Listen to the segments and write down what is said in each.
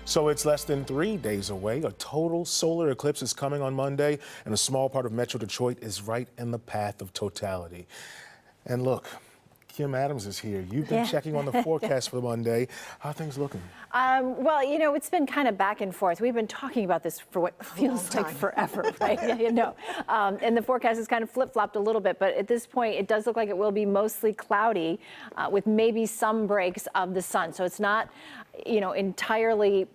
So it's less than 3 days away. A total solar eclipse is coming on Monday, and a small part of Metro Detroit is right in the path of totality. And look, Kim Adams is here. You've been checking on the forecast for Monday. How are things looking? Well, you know, it's been kind of back and forth. We've been talking about this for what feels like forever, right? And the forecast has kind of flip-flopped a little bit, but at this point, it does look like it will be mostly cloudy with maybe some breaks of the sun. So it's not, you know, entirely.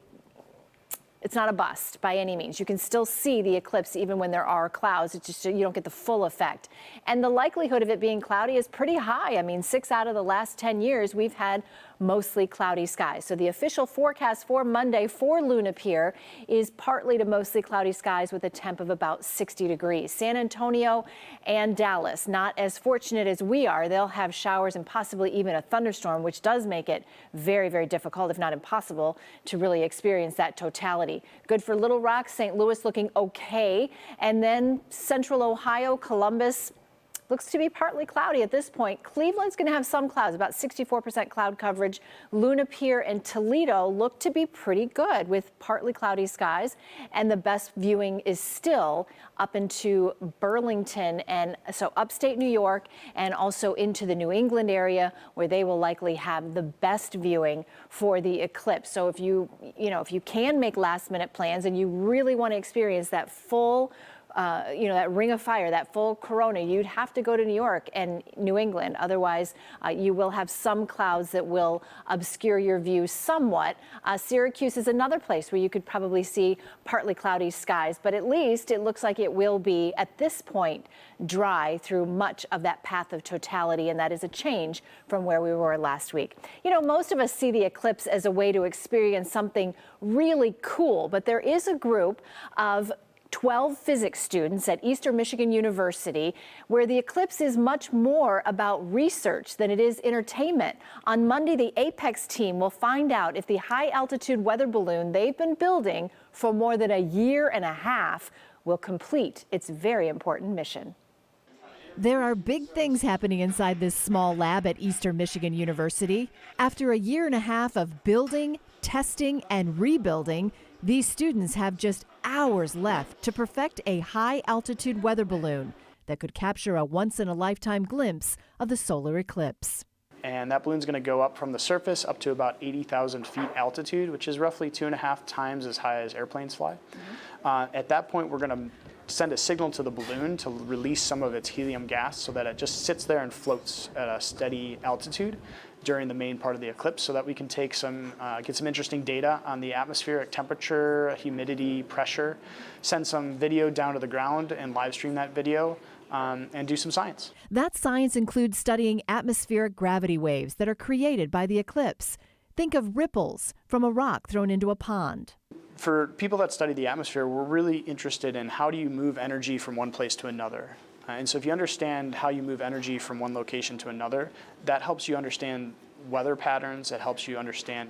It's not a bust by any means. You can still see the eclipse even when there are clouds. It's just you don't get the full effect. And the likelihood of it being cloudy is pretty high. I mean, 6 out of the last 10 years, we've had mostly cloudy skies. So the official forecast for Monday for Luna Pier is partly to mostly cloudy skies with a temp of about 60 degrees. San Antonio and Dallas, not as fortunate as we are. They'll have showers and possibly even a thunderstorm, which does make it very, very difficult, if not impossible, to really experience that totality. Good for Little Rock, St. Louis looking okay. And then Central Ohio, Columbus, looks to be partly cloudy at this point. Cleveland's going to have some clouds, about 64% cloud coverage. Luna Pier and Toledo look to be pretty good with partly cloudy skies. And the best viewing is still up into Burlington and so upstate New York and also into the New England area where they will likely have the best viewing for the eclipse. So if you can make last minute plans and you really want to experience that full that ring of fire, that full corona, you'd have to go to New York and New England. Otherwise, you will have some clouds that will obscure your view somewhat. Syracuse is another place where you could probably see partly cloudy skies, but at least it looks like it will be, at this point, dry through much of that path of totality, and that is a change from where we were last week. You know, most of us see the eclipse as a way to experience something really cool, but there is a group of 12 physics students at Eastern Michigan University, where the eclipse is much more about research than it is entertainment. On Monday, the Apex team will find out if the high-altitude weather balloon they've been building for more than a year and a half will complete its very important mission. There are big things happening inside this small lab at Eastern Michigan University. After a year and a half of building, testing, and rebuilding, these students have just hours left to perfect a high-altitude weather balloon that could capture a once-in-a-lifetime glimpse of the solar eclipse. And that balloon's going to go up from the surface up to about 80,000 feet altitude, which is roughly 2.5 times as high as airplanes fly. At that point, we're going to send a signal to the balloon to release some of its helium gas so that it just sits there and floats at a steady altitude during the main part of the eclipse, so that we can take get some interesting data on the atmospheric temperature, humidity, pressure, send some video down to the ground and live stream that video and do some science. That science includes studying atmospheric gravity waves that are created by the eclipse. Think of ripples from a rock thrown into a pond. For people that study the atmosphere, we're really interested in how do you move energy from one place to another. And so if you understand how you move energy from one location to another, that helps you understand weather patterns. It helps you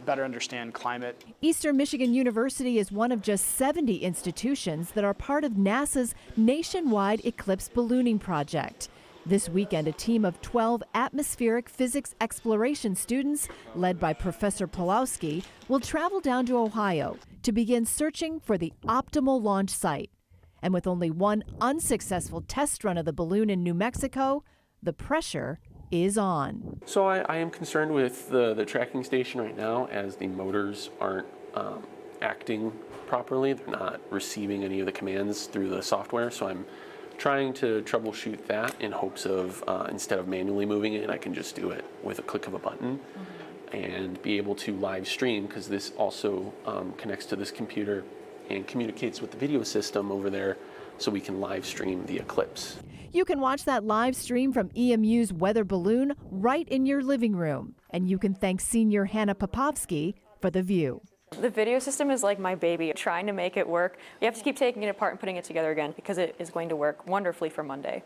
better understand climate. Eastern Michigan University is one of just 70 institutions that are part of NASA's nationwide eclipse ballooning project. This weekend, a team of 12 atmospheric physics exploration students, led by Professor Pawlowski, will travel down to Ohio to begin searching for the optimal launch site. And with only one unsuccessful test run of the balloon in New Mexico, the pressure is on. So I am concerned with the tracking station right now, as the motors aren't acting properly. They're not receiving any of the commands through the software, so I'm trying to troubleshoot that in hopes of, instead of manually moving it, I can just do it with a click of a button and be able to live stream, because this also connects to this computer and communicates with the video system over there, so we can live stream the eclipse. You can watch that live stream from EMU's weather balloon right in your living room. And you can thank senior Hannah Popovsky for the view. The video system is like my baby, trying to make it work. We have to keep taking it apart and putting it together again, because it is going to work wonderfully for Monday.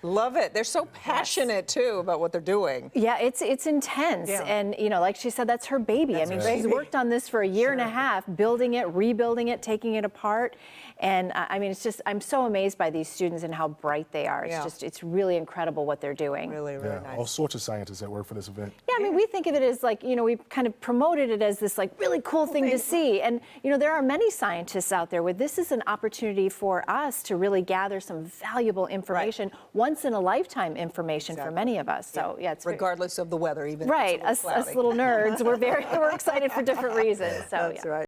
Love it. They're so passionate too about what they're doing. Yeah, it's intense, Yeah. and like she said, that's her baby. I mean, she's worked on this for a year and a half, building it, rebuilding it, taking it apart, and I mean, it's just I'm so amazed by these students and how bright they are. It's really incredible what they're doing. Really, really nice. All sorts of scientists that work for this event. Yeah, I mean, we think of it as like, we kind of promoted it as this like really cool thing to see. And, there are many scientists out there where this is an opportunity for us to really gather some valuable information, once in a lifetime information for many of us. So, yeah, it's regardless of the weather, even right. if it's a little Us little nerds, we're excited for different reasons. So, That's yeah. right.